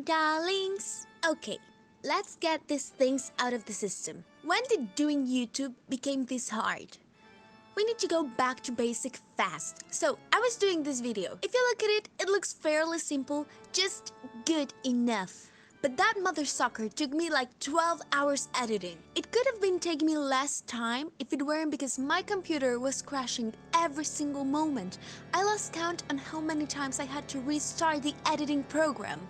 darlings. Okay, let's get these things out of the system. When did doing YouTube became this hard? We need to go back to basic fast. So, I was doing this video. If you look at it, it looks fairly simple, just good enough. But that mother sucker took me like 12 hours editing. It could have been taking me less time if it weren't because my computer was crashing every single moment. I lost count on how many times I had to restart the editing program.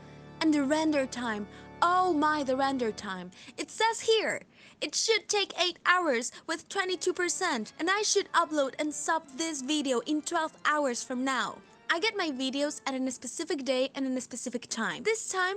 And the render time. Oh my, the render time. It says here, it should take 8 hours with 22%, and I should upload and sub this video in 12 hours from now. I get my videos at a specific day and in a specific time. This time,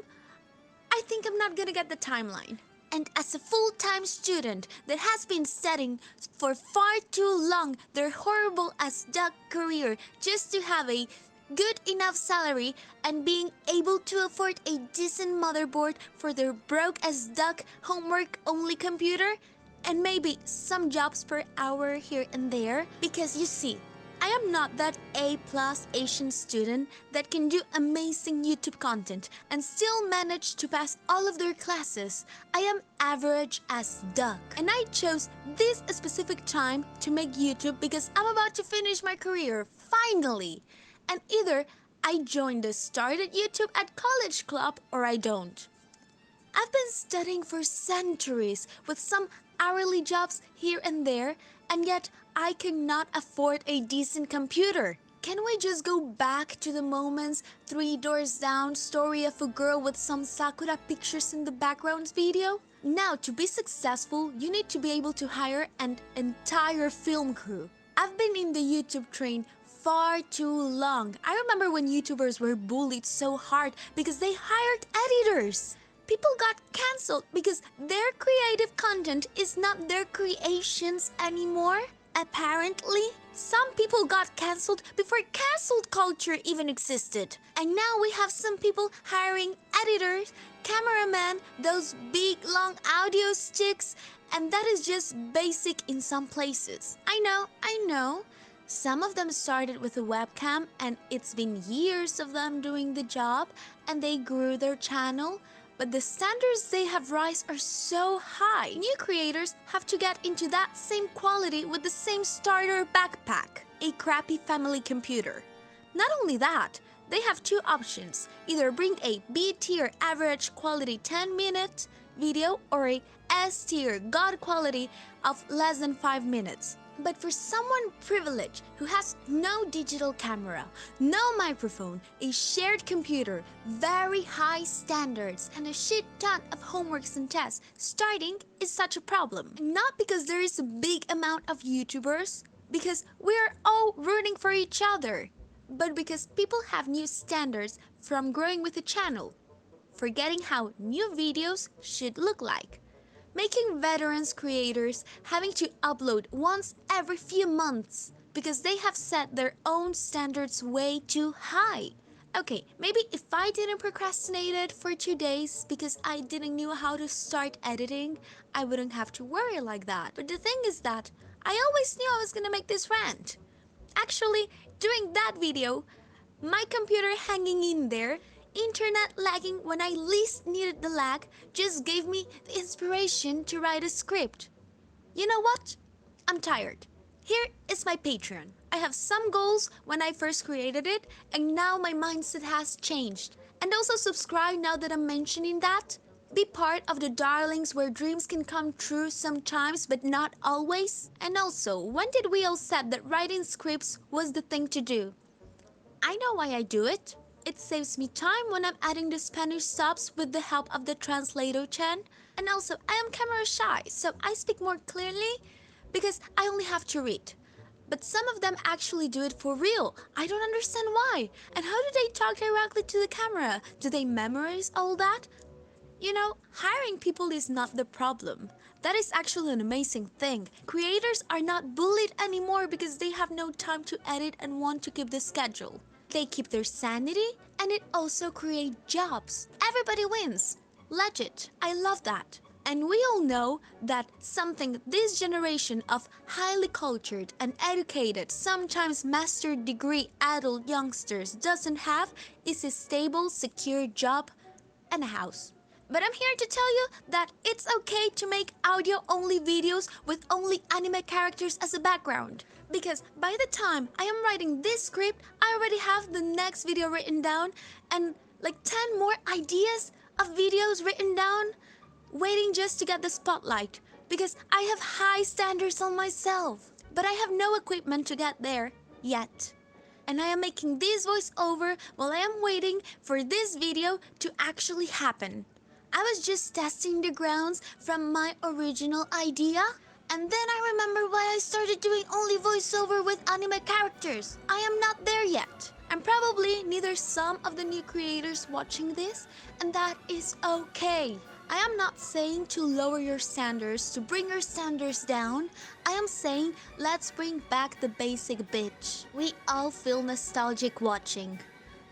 I think I'm not gonna get the timeline. And as a full-time student that has been studying for far too long their horrible as duck career just to have a good enough salary and being able to afford a decent motherboard for their broke as duck homework only computer and maybe some jobs per hour here and there, because you see, I am not that A+ Asian student that can do amazing YouTube content and still manage to pass all of their classes. I am average as duck. And I chose this specific time to make YouTube because I'm about to finish my career, finally. And either I join the started YouTube at College Club or I don't. I've been studying for centuries with some hourly jobs here and there, and yet I cannot afford a decent computer. Can we just go back to the moments, Three Doors Down, story of a girl with some Sakura pictures in the background video? Now, to be successful, you need to be able to hire an entire film crew. I've been in the YouTube train far too long. I remember when YouTubers were bullied so hard because they hired editors. People got cancelled because their creative content is not their creations anymore. Apparently, some people got cancelled before cancelled culture even existed. And now we have some people hiring editors, cameramen, those big long audio sticks, and that is just basic in some places. I know. Some of them started with a webcam and it's been years of them doing the job and they grew their channel. But the standards they have raised are so high. New creators have to get into that same quality with the same starter backpack, a crappy family computer. Not only that, they have two options. Either bring a B-tier average quality 10-minute video or a S-tier god quality of less than 5 minutes. But for someone privileged who has no digital camera, no microphone, a shared computer, very high standards, and a shit ton of homeworks and tests, starting is such a problem. Not because there is a big amount of YouTubers, because we're all rooting for each other, but because people have new standards from growing with a channel, forgetting how new videos should look like. Making veterans creators having to upload once every few months because they have set their own standards way too high. Okay, maybe if I didn't procrastinate it for 2 days because I didn't know how to start editing, I wouldn't have to worry like that. But the thing is that I always knew I was gonna make this rant. Actually, during that video, my computer hanging in there, internet lagging when I least needed the lag, just gave me the inspiration to write a script. You know what? I'm tired. Here is my Patreon. I have some goals when I first created it, and now my mindset has changed. And also subscribe now that I'm mentioning that. Be part of the darlings where dreams can come true sometimes but not always. And also, when did we all said that writing scripts was the thing to do? I know why I do it. It saves me time when I'm adding the Spanish subs with the help of the translator Chen. And also, I am camera shy, so I speak more clearly because I only have to read. But some of them actually do it for real. I don't understand why. And how do they talk directly to the camera? Do they memorize all that? You know, hiring people is not the problem. That is actually an amazing thing. Creators are not bullied anymore because they have no time to edit and want to keep the schedule. They keep their sanity and it also creates jobs. Everybody wins. Legit. I love that. And we all know that something this generation of highly cultured and educated, sometimes master degree adult youngsters doesn't have is a stable, secure job and a house. But I'm here to tell you that it's okay to make audio-only videos with only anime characters as a background. Because by the time I am writing this script, I already have the next video written down and like 10 more ideas of videos written down, waiting just to get the spotlight. Because I have high standards on myself. But I have no equipment to get there yet. And I am making this voiceover while I am waiting for this video to actually happen. I was just testing the grounds from my original idea. And then I remember why I started doing only voiceover with anime characters. I am not there yet. And probably neither some of the new creators watching this, and that is okay. I am not saying to lower your standards, to bring your standards down. I am saying let's bring back the basic bitch. We all feel nostalgic watching.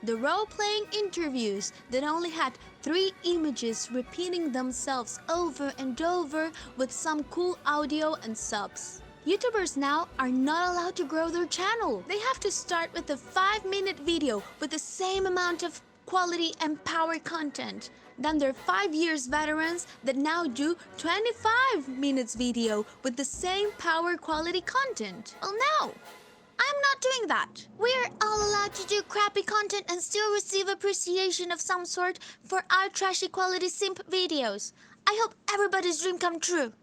The role-playing interviews that only had 3 images repeating themselves over and over with some cool audio and subs. YouTubers now are not allowed to grow their channel. They have to start with a 5-minute video with the same amount of quality and power content than their 5 years veterans that now do 25 minutes video with the same power quality content. Well, no, I'm not doing that. We're all allowed to do crappy content and still receive appreciation of some sort for our trashy quality simp videos. I hope everybody's dream come true.